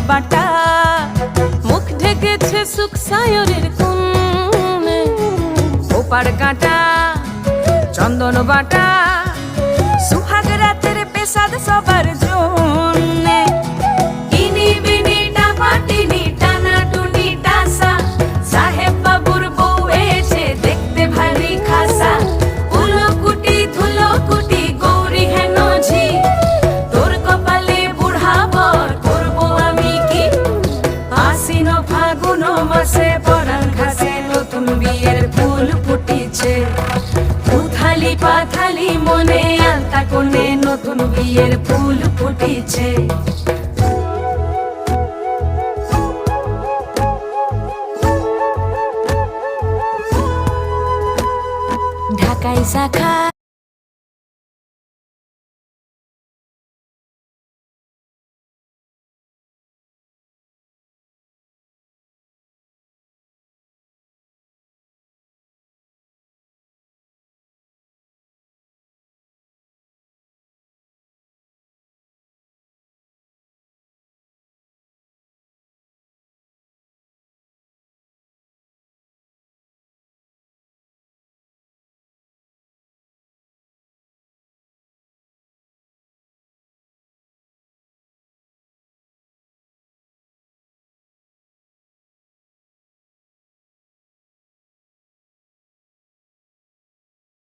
বাটা, মুখ ঢেকেছে সুখ সায়রের কোণে। ওপার কাটা চন্দন বাটা, সুহাগ রাতের পেশাদ সবার জন্যে। ইনি বিনি টাপাটিনি টানা টুনি টাসা, সাহেব বাবুর বউ এসে দেখতে ভারী খাসা। উলকুটি ধুলকুটি গৌরী হেন ঝি, তোর কপালে বুড়া বর করবো আমি কি। আশ্বিন ফাগুন মাসে পরাণ ঘাসে নতুন বিয়ের ফুল ফুটিছে। উথালি পাথালি মনে আলতা কোণে নতুন বিয়ের ফুল ফুটিছে। ঢাকাই শাখা